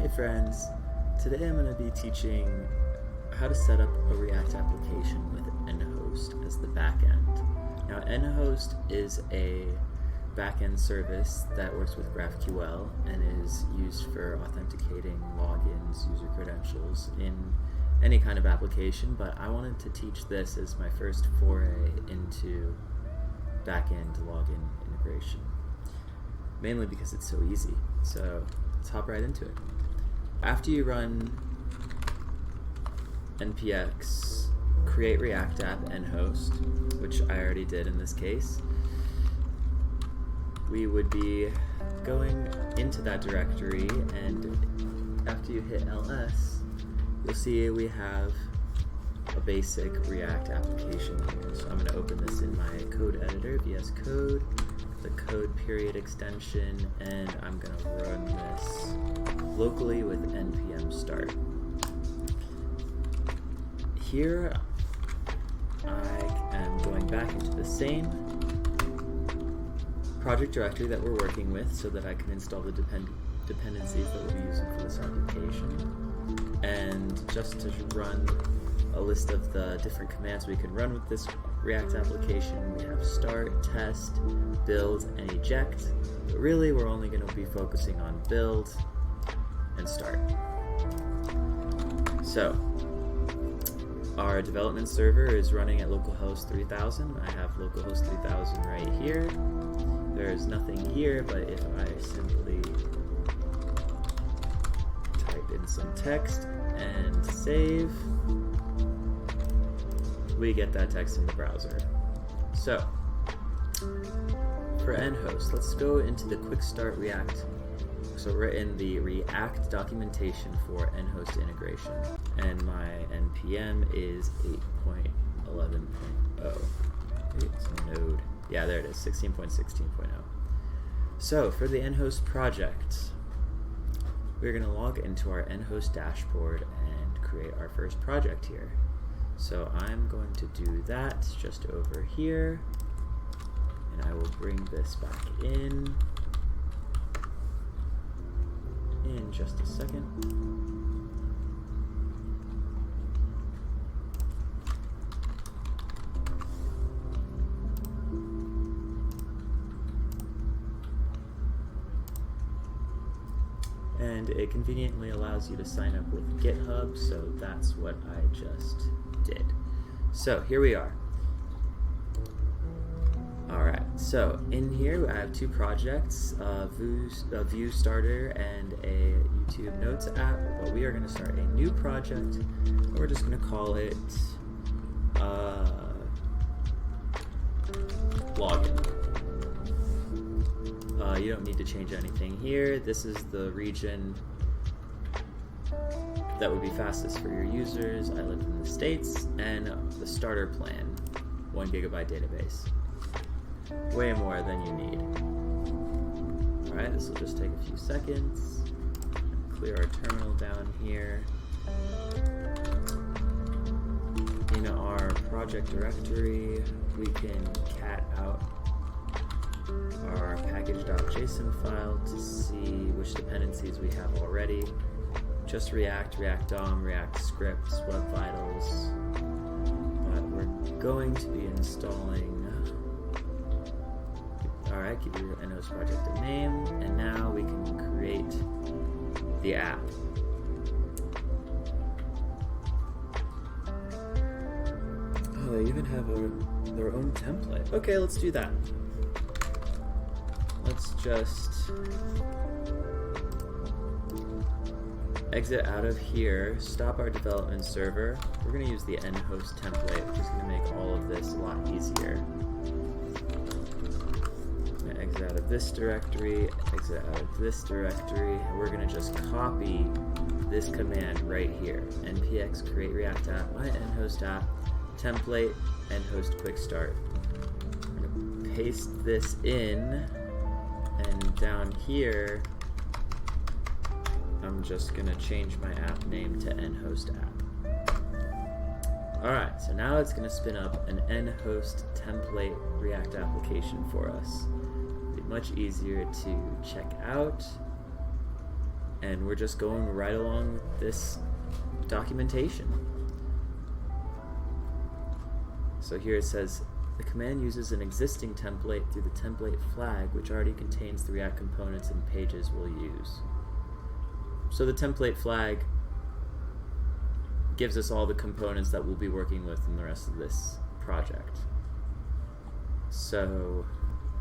Hey friends, today I'm going to be teaching how to set up a React application with NHOST as the backend. Now NHOST is a backend service that works with GraphQL and is used for authenticating logins, user credentials in any kind of application, but I wanted to teach this as my first foray into backend login integration, mainly because it's so easy. So let's hop right into it. After you run npx create react app nhost, which I already did in this case, we would be going into that directory, and after you hit ls, you'll see we have a basic React application here. So I'm going to open this in my code editor, VS Code, the code period extension, and I'm going to run this locally with npm start. Here I am going back into the same project directory that we're working with so that I can install the dependencies that we'll be using for this application. And just to run a list of the different commands we can run with this React application, we have start, test, build, and eject. But really, we're only going to be focusing on build and start. So, our development server is running at localhost 3000. I have localhost 3000 right here. There's nothing here, but if I simply type in some text and save, we get that text in the browser. So, for nhost, let's go into the quick start React. So we're in the React documentation for nhost integration, and my npm is 8.11.0. It's a node. Yeah, there it is, 16.16.0. So for the nhost project, we're going to log into our nhost dashboard and create our first project here. So I'm going to do that just over here, and I will bring this back in just a second. And it conveniently allows you to sign up with GitHub, so that's what I just did. So here we are. Alright, so in here I have two projects, a Vue Starter and a YouTube Notes app, but we are going to start a new project, and we're just going to call it Login. You don't need to change anything here. This is the region that would be fastest for your users. I live in the States, and the starter plan, 1 GB database. Way more than you need. Alright, this will just take a few seconds. Clear our terminal down here. In our project directory, we can cat out our package.json file to see which dependencies we have already. Just React, React DOM, React scripts, web vitals. But we're going to be installing. Alright, give your nhost project a name, and now we can create the app. Oh, they even have their own template. Okay, let's do that. Let's just exit out of here, stop our development server. We're going to use the nhost template, which is going to make all of this a lot easier. Exit out of this directory, exit out of this directory, and we're going to just copy this command right here. npx create react app, my nhost app, template, nhost quick start. I'm going to paste this in, and down here, I'm just going to change my app name to nhost app. Alright, so now it's going to spin up an nhost template React application for us. Much easier to check out And we're just going right along with this documentation. So here it says, the command uses an existing template through the template flag, which already contains the React components and pages we'll use. So the template flag gives us all the components that we'll be working with in the rest of this project. So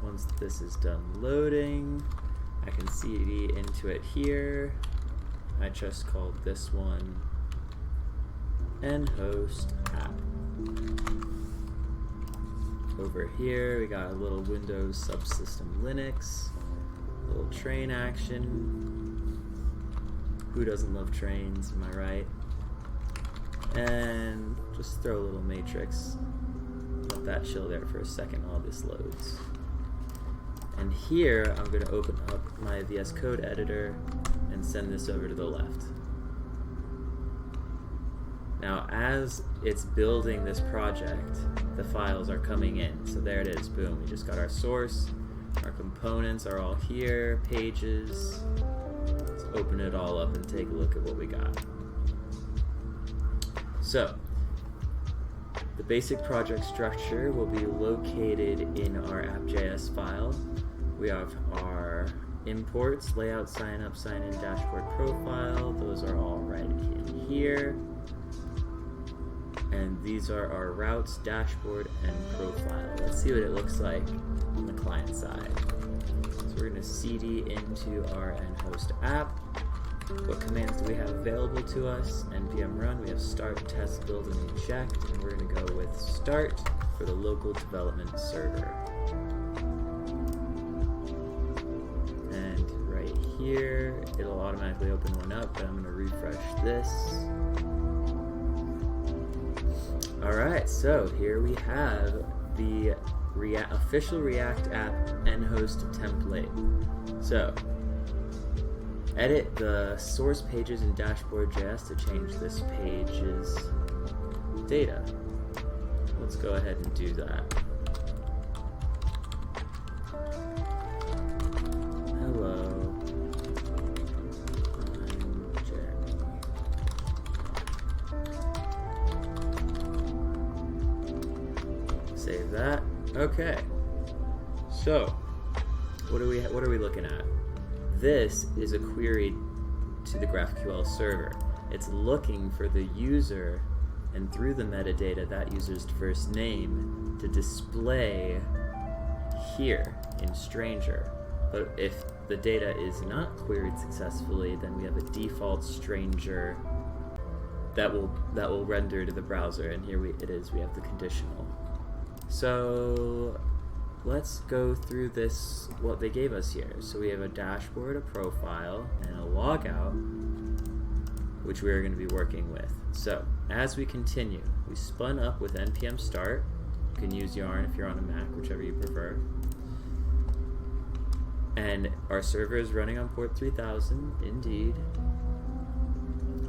once this is done loading, I can cd into it here. I just called this one Nhost App. Over here we got a little Windows subsystem Linux, a little train action. Who doesn't love trains, am I right? And just throw a little matrix. Let that chill there for a second while this loads. And here I'm going to open up my VS Code editor and send this over to the left. Now as it's building this project, the files are coming in. So there it is, boom, we just got our source, our components are all here, pages. Let's open it all up and take a look at what we got. So, the basic project structure will be located in our app.js file. We have our imports, layout, sign up, sign in, dashboard profile. Those are all right in here. And these are our routes, dashboard, and profile. Let's see what it looks like on the client side. So we're going to cd into our Nhost app. What commands do we have available to us? npm run, we have start, test, build, and inject. And we're going to go with start for the local development server. And right here, it'll automatically open one up, but I'm going to refresh this. Alright, so here we have the official React app Nhost template. So, edit the source pages in dashboard.js to change this page's data. Let's go ahead and do that. Hello. Save that. Okay. So, what are we looking at? This is a query to the GraphQL server. It's looking for the user, and through the metadata, that user's first name to display here in stranger. But if the data is not queried successfully, then we have a default stranger that will render to the browser, and here it is. We have the conditional. So let's go through this, what they gave us here. So we have a dashboard, a profile, and a logout, which we are going to be working with. So as we continue, we spun up with npm start. You can use yarn if you're on a Mac, whichever you prefer. And our server is running on port 3000, indeed.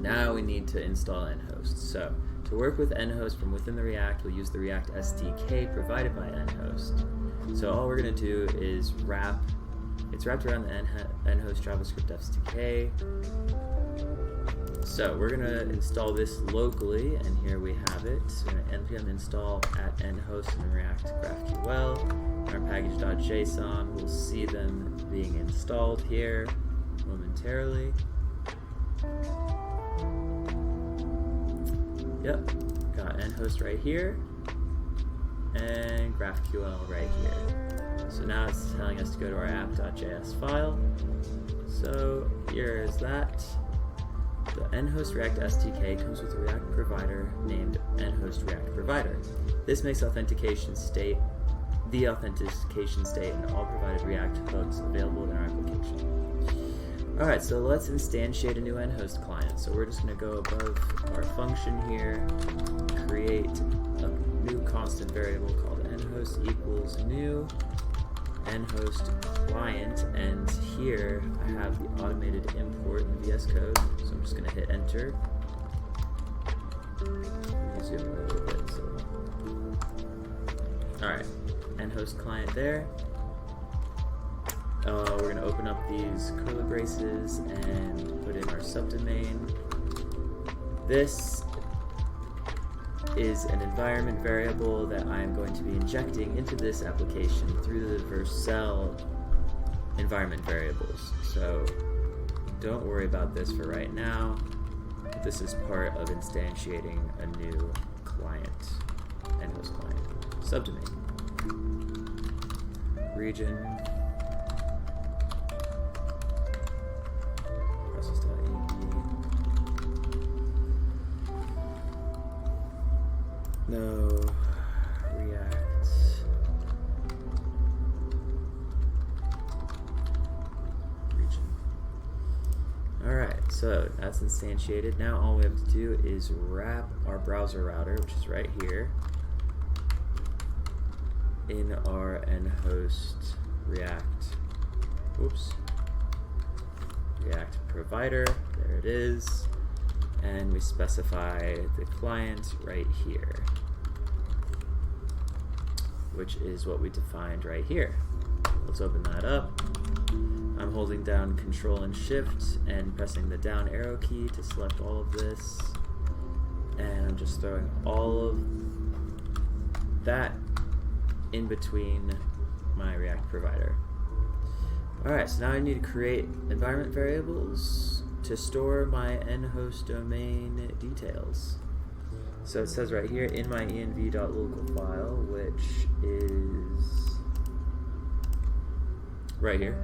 Now we need to install Nhost. So to work with Nhost from within the React, we'll use the React SDK provided by Nhost. So all we're going to do is it's wrapped around the Nhost JavaScript SDK. So we're going to install this locally, and here we have it. So we're going to npm install at nhost and React GraphQL. Our package.json, we'll see them being installed here momentarily. Yep, got Nhost right here, and GraphQL right here. So now it's telling us to go to our app.js file. So here is that. The Nhost React SDK comes with a React provider named Nhost React Provider. This makes the authentication state in all provided React hooks available in our application. Alright, so let's instantiate a new Nhost client. So we're just going to go above our function here, create a new constant variable called nhost equals new nhost client, and here I have the automated import in VS Code, so I'm just going to hit enter. Let me zoom in a little bit. Alright, nhost client there. We're going to open up these curly braces and put subdomain. This is an environment variable that I'm going to be injecting into this application through the Vercel environment variables. So don't worry about this for right now. This is part of instantiating a new client, NHOST client. Subdomain. Region. No React. Region. Alright, so that's instantiated. Now all we have to do is wrap our browser router, which is right here, in our NHOST React. Oops. React provider. There it is. And we specify the client right here, which is what we defined right here. Let's open that up. I'm holding down Control and Shift and pressing the down arrow key to select all of this. And I'm just throwing all of that in between my React provider. Alright, so now I need to create environment variables to store my nhost domain details. So it says right here in my env.local file, which is right here,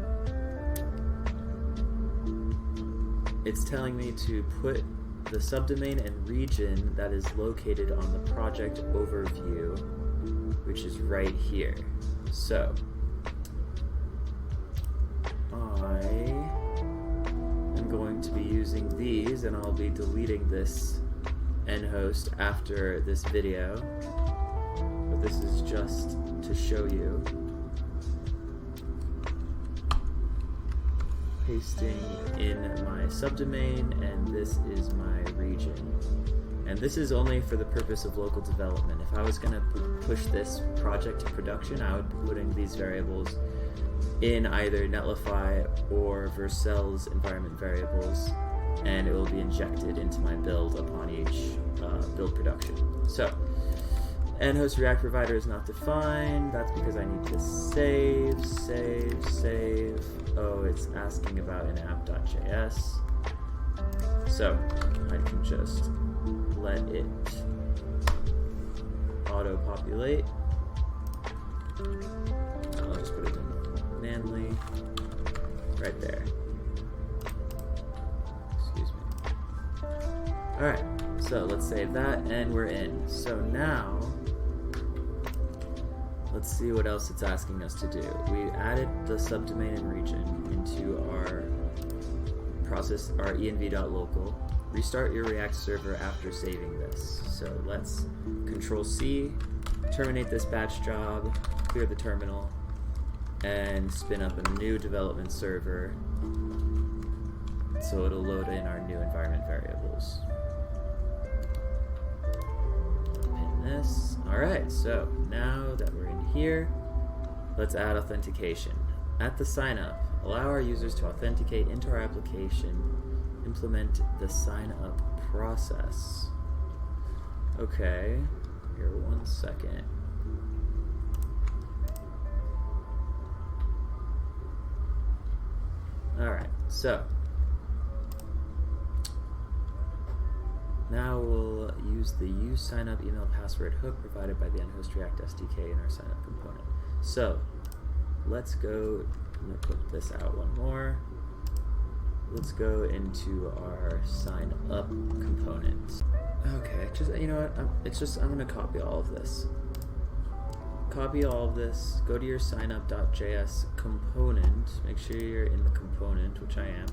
it's telling me to put the subdomain and region that is located on the project overview, which is right here. So I'm going to be using these, and I'll be deleting this nhost after this video, but this is just to show you. Pasting in my subdomain, and this is my region. And this is only for the purpose of local development. If I was going to push this project to production, I would be putting these variables in either Netlify or Vercel's environment variables, and it will be injected into my build upon each build production. So, NHOST React provider is not defined. That's because I need to save. Oh, it's asking about an app.js. So, I can just let it auto-populate. I'll just put it in manually right there. Excuse me. Alright, so let's save that, and we're in. So now, let's see what else it's asking us to do. We added the subdomain and region into our process, our env.local. Restart your React server after saving this. So let's Control-C, terminate this batch job, clear the terminal, and spin up a new development server so it'll load in our new environment variables. Pin this. Alright, so now that we're in here, let's add authentication. At the sign up, allow our users to authenticate into our application. Implement the sign up process. Okay, here 1 second. Alright, so now we'll use the use signup email password hook provided by the NHOST React SDK in our signup component. So let's go, I'm going to put this out one more. Let's go into our sign up component. Okay, just, you know what, I'm going to copy all of this. Copy all of this, go to your signup.js component, make sure you're in the component, which I am.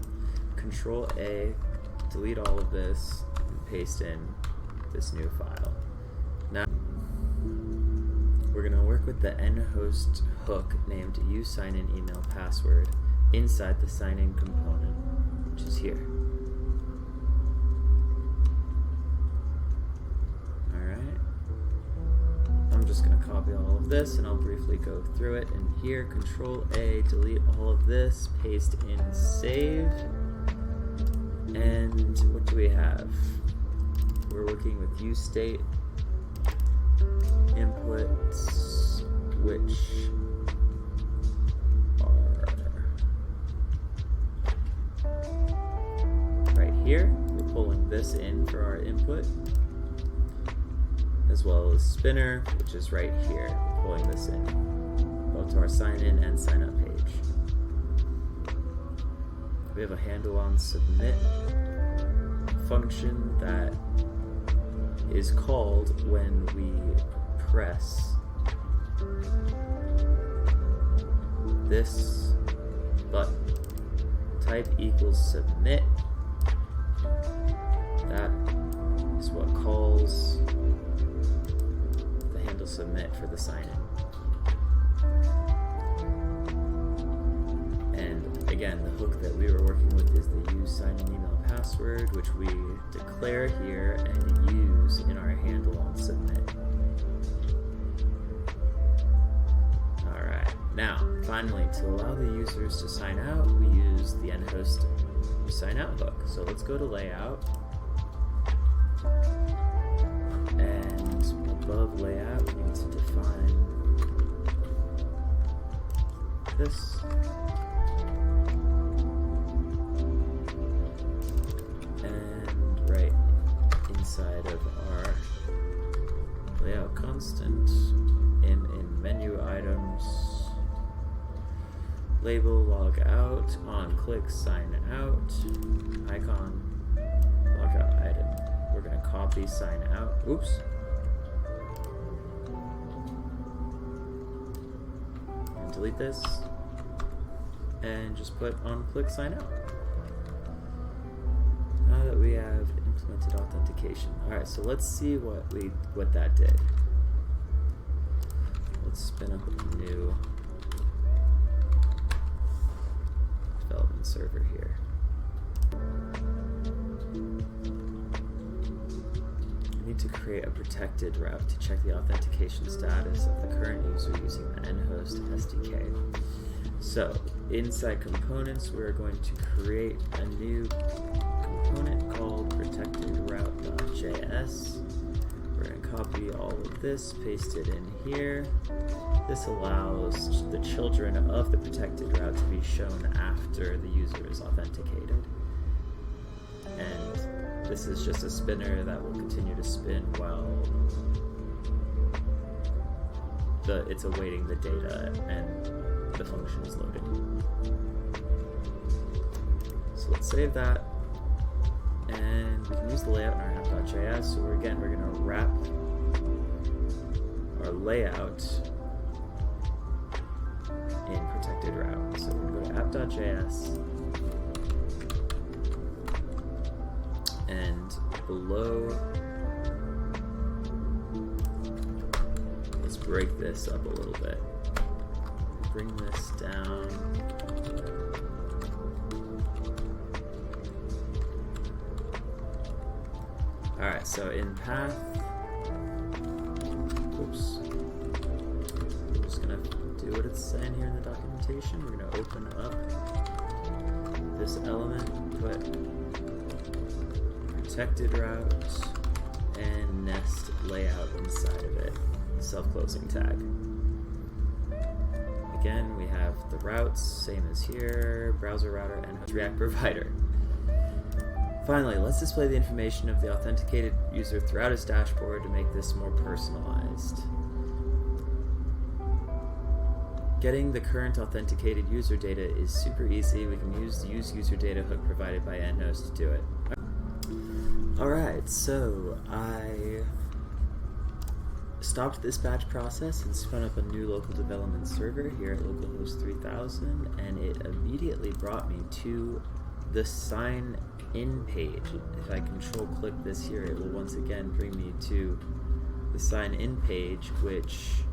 Control A, delete all of this, and paste in this new file. Now, we're going to work with the nhost hook named use sign in email password inside the sign in component, which is here. I'm just going to copy all of this, and I'll briefly go through it. And here, Control A, delete all of this, paste in save, And what do we have? We're working with useState inputs, which are right here. We're pulling this in for our input, as well as spinner, which is right here. We're pulling this in both to our sign in and sign up page. We have a handle on submit function that is called when we press this button. Type equals submit. That is what calls the handle submit for the sign in. And again, the hook that we were working with is the use sign in email password, which we declare here and use in our handle on submit. Alright, now finally, to allow the users to sign out, we use the NHOST sign out hook. So let's go to layout, and above layout we need to define this. And right inside of our layout constant, in menu items, label log out, on click sign out, icon log out item. We're going to copy sign out. Oops. And delete this. And just put on click sign out. Now that we have implemented authentication. Alright, so let's see what that did. Let's spin up a new development server here. We need to create a protected route to check the authentication status of the current user using the NHOST SDK. So, inside components, we're going to create a new component called protectedroute.js. We're going to copy all of this, paste it in here. This allows the children of the protected route to be shown after the user is authenticated. And this is just a spinner that will continue to spin while it's awaiting the data and the function is loaded. So let's save that. And we can use the layout in our app.js. So we're going to wrap our layout in protected route. So we're going to go to app.js, and below, let's break this up a little bit. Bring this down. Alright, so in path, oops, we're just going to do what it's saying here in the documentation. We're going to open up this element, put protected route, and nest layout inside of it, self-closing tag. Again, we have the routes, same as here, browser router, and React provider. Finally, let's display the information of the authenticated user throughout his dashboard to make this more personalized. Getting the current authenticated user data is super easy. We can use the use user data hook provided by NHOST to do it. Alright, so I stopped this batch process and spun up a new local development server here at localhost 3000, and it immediately brought me to the sign in page. If I control click this here, it will once again bring me to the sign in page, which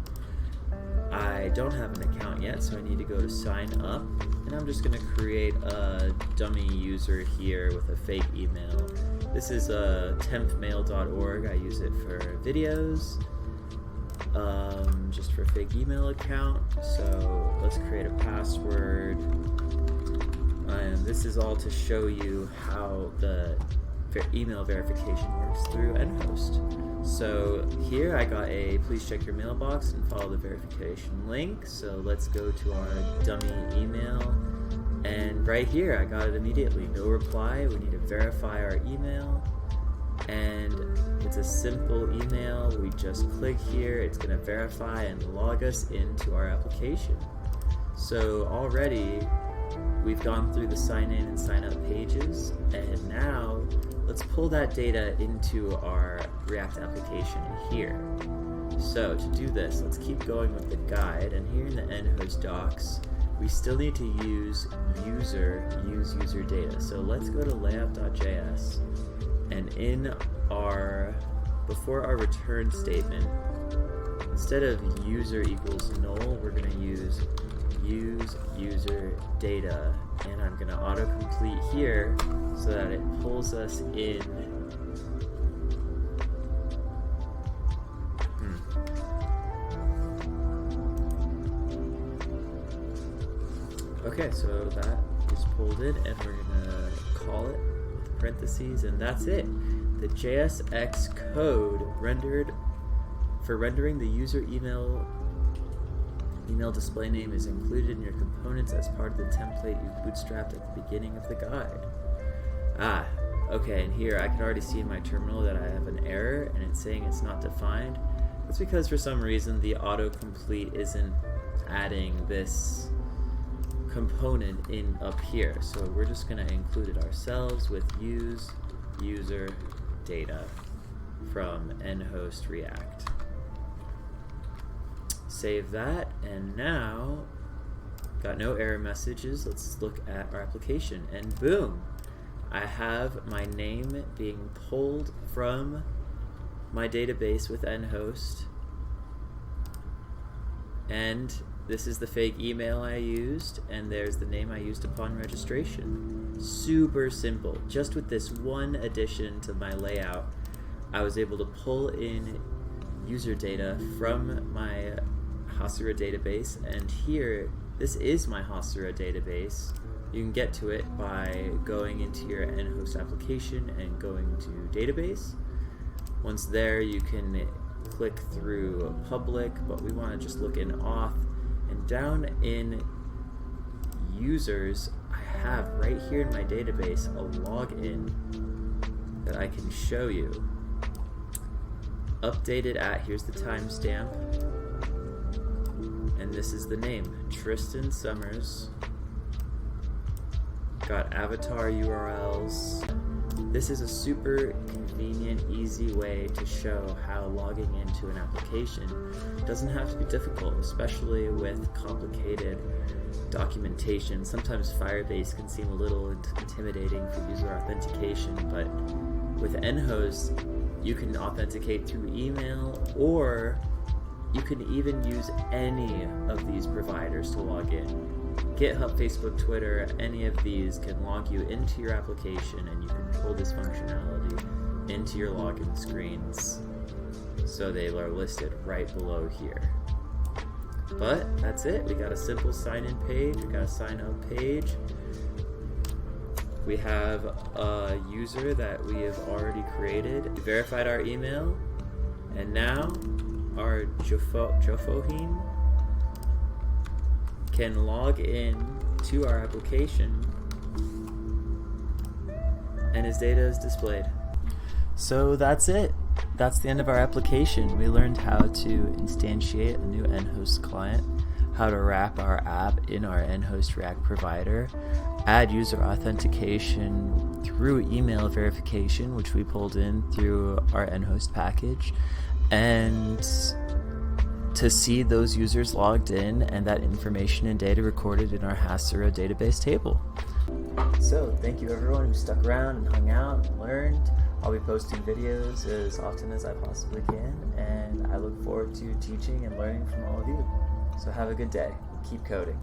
I don't have an account yet, so I need to go to sign up, and I'm just going to create a dummy user here with a fake email. This is tempmail.org. I use it for videos, just for a fake email account. So let's create a password. This is all to show you how the email verification works through NHOST. So here I got a please check your mailbox and follow the verification link. So let's go to our dummy email, and right here I got it immediately. No reply. We need to verify our email, and it's a simple email. We just click here, it's going to verify and log us into our application. So already we've gone through the sign in and sign up pages, and now let's pull that data into our React application here. So to do this, let's keep going with the guide, and here in the NHOST docs, we still need to use user data. So let's go to layout.js, and in before our return statement, instead of user equals null, we're going to use user data, and I'm going to autocomplete here so that it pulls us in. Okay, so that is pulled in, and we're going to call it with parentheses, and that's it. The JSX code for rendering the user email display name is included in your components as part of the template you bootstrapped at the beginning of the guide. Okay, and here I can already see in my terminal that I have an error, and it's saying it's not defined. That's because for some reason the autocomplete isn't adding this component in up here. So we're just going to include it ourselves with use user data from NHOST React. Save that, and now got no error messages. Let's look at our application, and boom, I have my name being pulled from my database with NHOST, and this is the fake email I used, and there's the name I used upon registration. Super simple. Just with this one addition to my layout, I was able to pull in user data from my Hasura database, and here, this is my Hasura database. You can get to it by going into your NHOST application and going to database. Once there, you can click through public, but we want to just look in auth, and down in users, I have right here in my database a login that I can show you. Updated at, here's the timestamp, and this is the name, Tristan Summers. Got avatar URLs. This is a super convenient, easy way to show how logging into an application doesn't have to be difficult, especially with complicated documentation. Sometimes Firebase can seem a little intimidating for user authentication, but with NHOST, you can authenticate through email, or you can even use any of these providers to log in. GitHub, Facebook, Twitter, any of these can log you into your application, and you can pull this functionality into your login screens. So they are listed right below here. But that's it. We got a simple sign-in page. We got a sign-up page. We have a user that we have already created. We verified our email, and now our Jofohim can log in to our application, and his data is displayed. So that's it. That's the end of our application. We learned how to instantiate a new NHOST client, how to wrap our app in our NHOST React provider, add user authentication through email verification, which we pulled in through our NHOST package, and to see those users logged in and that information and data recorded in our Hasura database table. So thank you everyone who stuck around and hung out and learned. I'll be posting videos as often as I possibly can, and I look forward to teaching and learning from all of you. So have a good day. Keep coding.